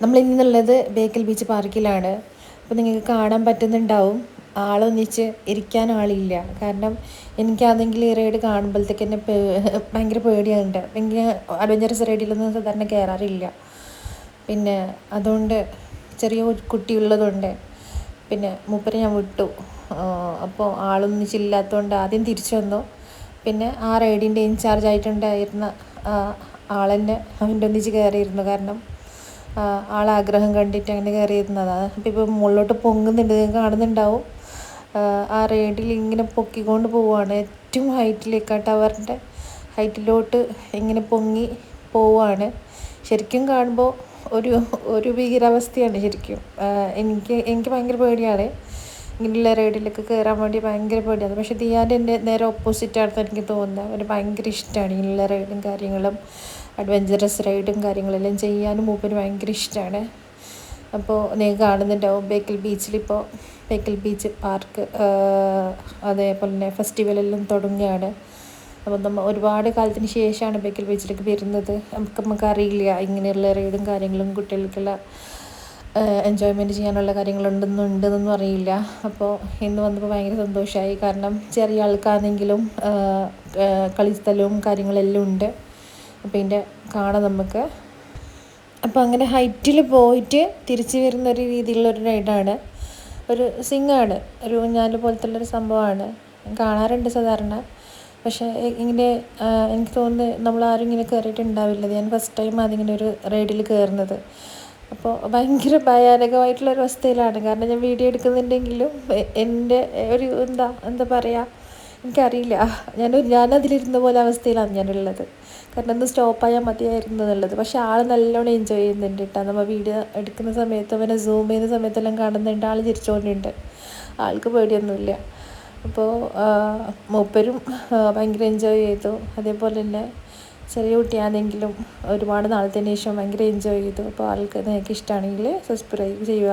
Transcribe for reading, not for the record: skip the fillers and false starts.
നമ്മൾ ഇന്നുള്ളത് ബേക്കൽ ബീച്ച് പാർക്കിലാണ്. അപ്പോൾ നിങ്ങൾക്ക് കാണാൻ പറ്റുന്നുണ്ടാവും, ആളൊന്നിച്ച് ഇരിക്കാൻ ആളില്ല. കാരണം എനിക്കാണെങ്കിൽ ഈ റൈഡ് കാണുമ്പോഴത്തേക്ക് തന്നെ ഭയങ്കര പേടിയാകുന്നുണ്ട്. ഭയങ്കര അഡ്വഞ്ചറസ് റൈഡിലൊന്നും സാധാരണ കയറാറില്ല. പിന്നെ അതുകൊണ്ട് ചെറിയ കുട്ടിയുള്ളതുകൊണ്ട് പിന്നെ മൂപ്പരെ ഞാൻ വിട്ടു. അപ്പോൾ ആളൊന്നിച്ചില്ലാത്തതുകൊണ്ട് ആദ്യം തിരിച്ചു വന്നു. പിന്നെ ആ റൈഡിൻ്റെ ഇൻചാർജ് ആയിട്ടുണ്ടായിരുന്ന ആളെന്നെ അവൻ്റെ ഒന്നിച്ച് കയറിയിരുന്നു. കാരണം ആളാഗ്രഹം കണ്ടിട്ട് അങ്ങനെ കയറിയിരുന്നതാണ്. അപ്പോൾ ഇപ്പോൾ മുകളിലോട്ട് പൊങ്ങുന്നുണ്ട്, നിങ്ങൾക്ക് കാണുന്നുണ്ടാവും. ആ റൈഡിൽ ഇങ്ങനെ പൊക്കിക്കൊണ്ട് പോവുകയാണ്. ഏറ്റവും ഹൈറ്റിലേക്ക്, ആ ടവറിൻ്റെ ഹൈറ്റിലോട്ട് ഇങ്ങനെ പൊങ്ങി പോവുകയാണ്. ശരിക്കും കാണുമ്പോൾ ഒരു ഒരു ഭീകരാവസ്ഥയാണ് ശരിക്കും. എനിക്ക് ഭയങ്കര പേടിയാണ് ഇങ്ങനെയുള്ള റൈഡിലൊക്കെ കയറാൻ വേണ്ടി, ഭയങ്കര പേടിയാണ്. പക്ഷേ ദിയാൻ്റെ എൻ്റെ നേരെ ഓപ്പോസിറ്റാണെന്ന് എനിക്ക് തോന്നുന്നത്. അവന് ഭയങ്കര ഇഷ്ടമാണ് ഇങ്ങനെയുള്ള റൈഡും കാര്യങ്ങളും, അഡ്വഞ്ചറസ് റൈഡും കാര്യങ്ങളെല്ലാം ചെയ്യാനും മൂപ്പന് ഭയങ്കര ഇഷ്ടമാണ്. അപ്പോൾ നിങ്ങൾ കാണുന്നുണ്ടാവും ബേക്കൽ ബീച്ചിലിപ്പോൾ ബേക്കൽ ബീച്ച് പാർക്ക് അതേപോലെ തന്നെ ഫെസ്റ്റിവലെല്ലാം തുടങ്ങുകയാണ്. അപ്പോൾ നമ്മൾ ഒരുപാട് കാലത്തിന് ശേഷമാണ് ബേക്കൽ ബീച്ചിലേക്ക് വരുന്നത്. നമുക്കറിയില്ല ഇങ്ങനെയുള്ള റൈഡും കാര്യങ്ങളും കുട്ടികൾക്കുള്ള എൻജോയ്മെൻറ്റ് ചെയ്യാനുള്ള കാര്യങ്ങളുണ്ടെന്നൊന്നും അറിയില്ല. അപ്പോൾ ഇന്ന് വന്നപ്പോൾ ഭയങ്കര സന്തോഷമായി. കാരണം ചെറിയ ആൾക്കാണെങ്കിലും കളിസ്ഥലവും കാര്യങ്ങളെല്ലാം ഉണ്ട്. അപ്പോൾ ഇതിൻ്റെ കാണാം നമുക്ക്. അപ്പോൾ അങ്ങനെ ഹൈറ്റിൽ പോയിട്ട് തിരിച്ച് വരുന്ന ഒരു രീതിയിലുള്ളൊരു റൈഡാണ്. ഒരു സിങ്ങാണ്, ഒരു ഊഞ്ഞാൽ പോലത്തുള്ളൊരു സംഭവമാണ്. കാണാറുണ്ട് സാധാരണ. പക്ഷേ ഇങ്ങനെ എനിക്ക് തോന്നുന്നത് നമ്മളാരും ഇങ്ങനെ കയറിയിട്ടുണ്ടാവില്ല. ഞാൻ ഫസ്റ്റ് ടൈം അതിങ്ങനെ ഒരു റൈഡിൽ കയറുന്നത്. അപ്പോൾ ഭയങ്കര ഭയാനകമായിട്ടുള്ളൊരു അവസ്ഥയിലാണ്. കാരണം ഞാൻ വീഡിയോ എടുക്കുന്നുണ്ടെങ്കിലും എൻ്റെ ഒരു എന്താ പറയുക, എനിക്കറിയില്ല, ഞാനതിലിരുന്ന പോലെ അവസ്ഥയിലാണ് ഞാനുള്ളത്. കാരണം ഒന്ന് സ്റ്റോപ്പായാൽ മതിയായിരുന്നു എന്നുള്ളത്. പക്ഷെ ആൾ നല്ലോണം എൻജോയ് ചെയ്യുന്നുണ്ട് കേട്ടോ. നമ്മൾ വീഡിയോ എടുക്കുന്ന സമയത്ത്, അവനെ സൂം ചെയ്യുന്ന സമയത്തെല്ലാം കാണുന്നുണ്ട്, ആൾ ചിരിച്ചുകൊണ്ടുണ്ട്. ആൾക്ക് പേടിയൊന്നുമില്ല. അപ്പോൾ മൂപ്പരും ഭയങ്കര എൻജോയ് ചെയ്തു. അതേപോലെ തന്നെ ചെറിയ കുട്ടിയാണെങ്കിലും ഒരുപാട് നാളത്തിന് ശേഷം ഭയങ്കര എൻജോയ് ചെയ്തു. അപ്പോൾ ആൾക്ക് നിങ്ങൾക്ക് ഇഷ്ടമാണെങ്കിൽ സബ്സ്ക്രൈബ് ചെയ്യുക.